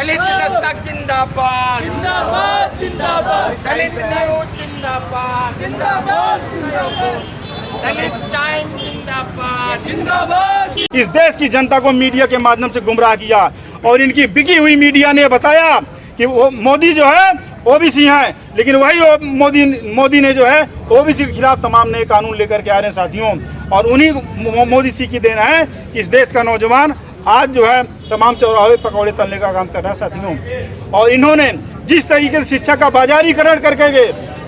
दलित दस्तक जिंदाबाद जिंदाबाद जिंदाबाद, दलित न्यूज जिंदाबाद जिंदाबाद जिंदाबाद, दलित टाइम जिंदाबाद जिंदाबाद। इस देश की जनता को मीडिया के माध्यम से गुमराह किया और इनकी बिकी हुई मीडिया ने बताया कि वो मोदी जो है ओबीसी हैं, लेकिन वही मोदी ने जो है ओबीसी के खिलाफ तमाम नए कानून लेकर के आ रहे हैं साथियों। और उन्हीं मोदी सी की देन है कि इस देश का नौजवान आज जो है तमाम चौराहे पकौड़े तलने का काम कर रहा है साथियों। और इन्होंने जिस तरीके से शिक्षा का बाजारीकरण करके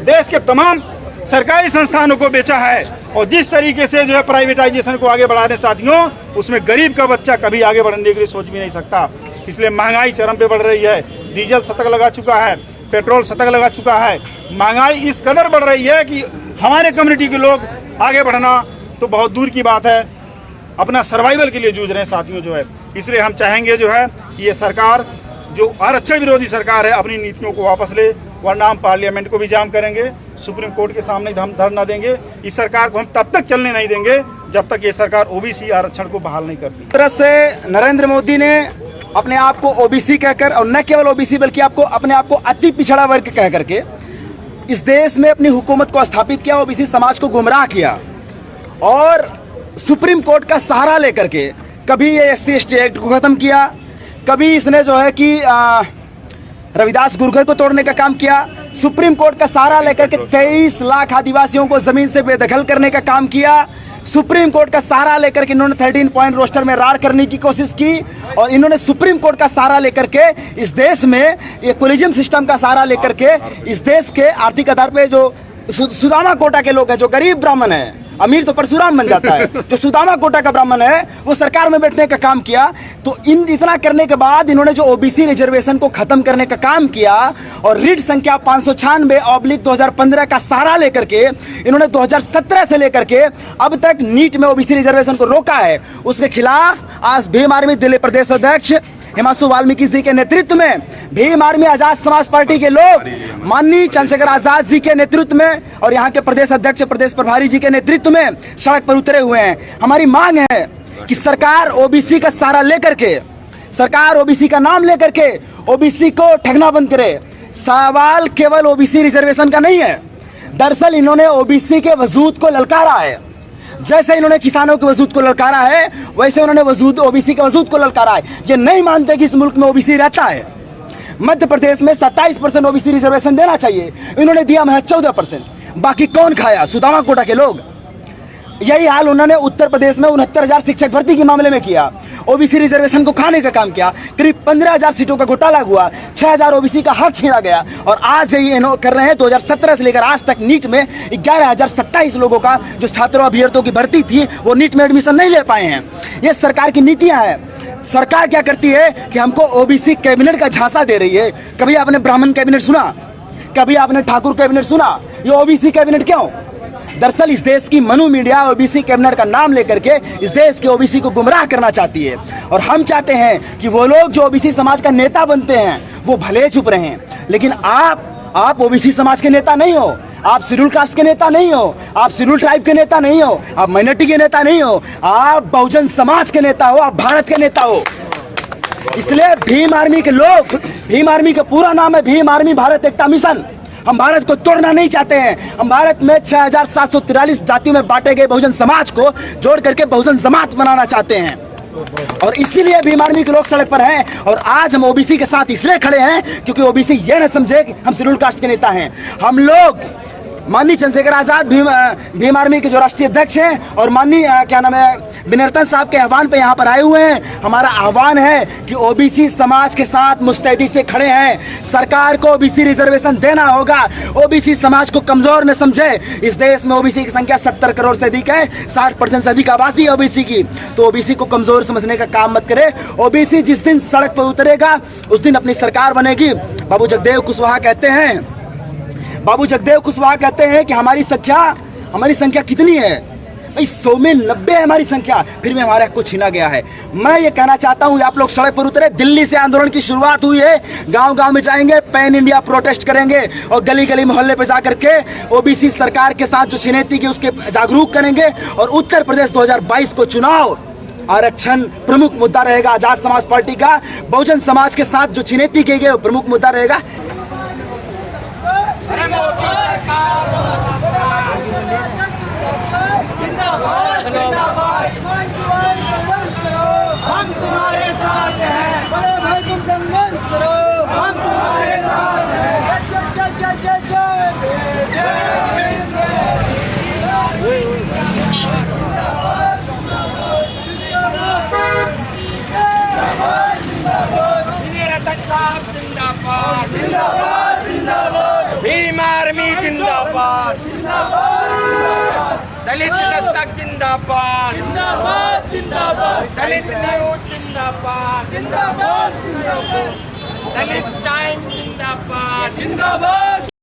देश के तमाम सरकारी संस्थानों को बेचा है और जिस तरीके से जो है प्राइवेटाइजेशन को आगे बढ़ा रहे साथियों, उसमें गरीब का बच्चा कभी आगे बढ़ने के लिए सोच भी नहीं सकता। इसलिए महंगाई चरम पे बढ़ रही है, डीजल शतक लगा चुका है, पेट्रोल शतक लगा चुका है। महंगाई इस कदर बढ़ रही है कि हमारे कम्युनिटी के लोग आगे बढ़ना तो बहुत दूर की बात है, अपना सर्वाइवल के लिए जूझ रहे हैं साथियों जो है। इसलिए हम चाहेंगे जो है कि ये सरकार जो आरक्षण विरोधी सरकार है अपनी नीतियों को वापस ले, वरना हम पार्लियामेंट को भी जाम करेंगे, सुप्रीम कोर्ट के सामने हम धरना देंगे। इस सरकार को हम तब तक चलने नहीं देंगे जब तक ये सरकार ओबीसी आरक्षण को बहाल नहीं करती। इस तरह से नरेंद्र मोदी ने अपने आप को ओबीसी कहकर, और न केवल ओबीसी बल्कि अपने आप को अति पिछड़ा वर्ग कह करके इस देश में अपनी हुकूमत को स्थापित किया, ओबीसी समाज को गुमराह किया और सुप्रीम कोर्ट का सहारा लेकर के कभी ये SC/ST एक्ट को खत्म किया, कभी इसने जो है कि रविदास गुरुकुल को तोड़ने का काम किया, सुप्रीम कोर्ट का सहारा लेकर के 23 लाख आदिवासियों को जमीन से बेदखल करने का काम किया, सुप्रीम कोर्ट का सहारा लेकर के इन्होंने 13 पॉइंट रोस्टर में रार करने की कोशिश की और इन्होंने सुप्रीम कोर्ट का सहारा लेकर के इस देश में ये कोलिजियम सिस्टम का सहारा लेकर के इस देश के आर्थिक आधार पे जो सुदामा कोटा के लोग हैं, जो गरीब ब्राह्मण है, अमीर तो परशुराम बन जाता है, जो सुदामा कोटा का ब्राह्मण है वो सरकार में बैठने का काम किया। तो इतना करने के बाद इन्होंने जो ओबीसी रिजर्वेशन को खत्म करने का काम किया और रीट संख्या 596/2015 का सहारा लेकर के इन्होंने 2017 से लेकर के अब तक नीट में ओबीसी रिजर्वेशन को रोका है। उसके खिलाफ आज भीम आर्मी दिल्ली प्रदेश अध्यक्ष हिमांशु वाल्मीकि जी के नेतृत्व में भीम आर्मी आजाद समाज पार्टी के लोग माननीय चंद्रशेखर आजाद जी के नेतृत्व में और यहाँ के प्रदेश अध्यक्ष प्रदेश प्रभारी जी के नेतृत्व में सड़क पर उतरे हुए हैं। हमारी मांग है कि सरकार ओबीसी का सहारा लेकर के, सरकार ओबीसी का नाम लेकर के ओबीसी को ठगना बंद करे। सवाल केवल ओबीसी रिजर्वेशन का नहीं है, दरअसल इन्होंने ओबीसी के वजूद को ललकारा है। जैसे इन्होंने किसानों के वजूद को ललकारा है वैसे उन्होंने ओबीसी के वजूद को ललकारा है। ये नहीं मानते कि इस मुल्क में ओबीसी रहता है। मध्य प्रदेश में 27% ओबीसी रिजर्वेशन देना चाहिए, इन्होंने दिया महज 14%। बाकी कौन खाया? सुदामा कोटा के लोग। यही हाल उन्होंने उत्तर प्रदेश में 69,000 शिक्षक भर्ती के मामले में किया, ओबीसी रिजर्वेशन को खाने का काम किया। करीब 15,000 सीटों का घोटाला हुआ, 6,000 ओबीसी का हक छीना गया और आज ये कर रहे हैं 2017 से लेकर आज तक नीट में 11,027 लोगों का जो छात्रों अभ्यर्थियों की भर्ती थी वो नीट में एडमिशन नहीं ले पाए हैं। ये सरकार की नीतियां हैं। सरकार क्या करती है कि हमको ओबीसी कैबिनेट का झांसा दे रही है। कभी आपने ब्राह्मण कैबिनेट सुना? कभी आपने ठाकुर कैबिनेट सुना? ये ओबीसी कैबिनेट क्यों? दरअसल इस देश की मनु मीडिया ओबीसी कैबिनेट का नाम लेकर के इस देश के ओबीसी को गुमराह करना चाहती है और हम चाहते हैं कि वो लोग जो ओबीसी समाज का नेता बनते हैं वो भले चुप रहें, लेकिन आप ओबीसी समाज के नेता नहीं हो, आप शेड्यूल कास्ट के नेता नहीं हो, आप शेड्यूल ट्राइब के नेता नहीं हो, आप माइनॉरिटी के नेता नहीं हो, आप बहुजन समाज के नेता हो, आप भारत के नेता हो। इसलिए भीम आर्मी के लोग, भीम आर्मी का पूरा नाम है भीम आर्मी भारत एकता मिशन। हम भारत को तोड़ना नहीं चाहते हैं। हम भारत में 6,743 जातियों में बांटे गए बहुजन समाज को जोड़ करके बहुजन समाज बनाना चाहते हैं और इसीलिए भीम आर्मी के लोग सड़क पर हैं। और आज हम ओबीसी के साथ इसलिए खड़े हैं क्योंकि ओबीसी ये न समझे कि हम शेड्यूल कास्ट के नेता हैं। हम लोग माननीय चंद्रशेखर आजाद भीम आर्मी के जो राष्ट्रीय अध्यक्ष हैं और माननीय क्या नाम है विनर्तन साहब के आह्वान पे यहाँ पर आए हुए हैं। हमारा आह्वान है कि ओबीसी समाज के साथ मुस्तैदी से खड़े हैं। सरकार को ओबीसी रिजर्वेशन देना होगा। ओबीसी समाज को कमजोर न समझे। इस देश में ओबीसी की संख्या 70 करोड़ से अधिक है, 60% से अधिक आबादी है ओबीसी की। तो ओबीसी को कमजोर समझने का काम मत करे। ओबीसी जिस दिन सड़क पर उतरेगा उस दिन अपनी सरकार बनेगी। बाबू जगदेव कुशवाहा कहते हैं कि हमारी संख्या कितनी है भाई? 100 में 90 है हमारी संख्या, फिर भी हमारे हक को छीना गया है। मैं ये कहना चाहता हूँ आप लोग सड़क पर उतरे। दिल्ली से आंदोलन की शुरुआत हुई है, गांव-गांव में जाएंगे, पैन इंडिया प्रोटेस्ट करेंगे और गली-गली मोहल्ले पे जा करके ओबीसी सरकार के साथ जो छिनेती की उसके जागरूक करेंगे और उत्तर प्रदेश 2022 को चुनाव आरक्षण प्रमुख मुद्दा रहेगा। आजाद समाज पार्टी का बहुजन समाज के साथ जो छिनेती की गई वो प्रमुख मुद्दा रहेगा। अरे मोदी सरकार हम तुम्हारे साथ हैं, बड़े भाई तुम संघर्ष करो, हम तुम्हारे साथ हैं। जय जय जय जय जिंदाबाद जिंदाबाद जिंदाबाद, भीम आर्मी जिंदाबाद जिंदाबाद, दलित दस्तक जिंदाबाद जिंदाबाद जिंदाबाद, दलित न्यूज जिंदाबाद जिंदाबाद जिंदाबाद, दलित टाइम जिंदाबाद जिंदाबाद।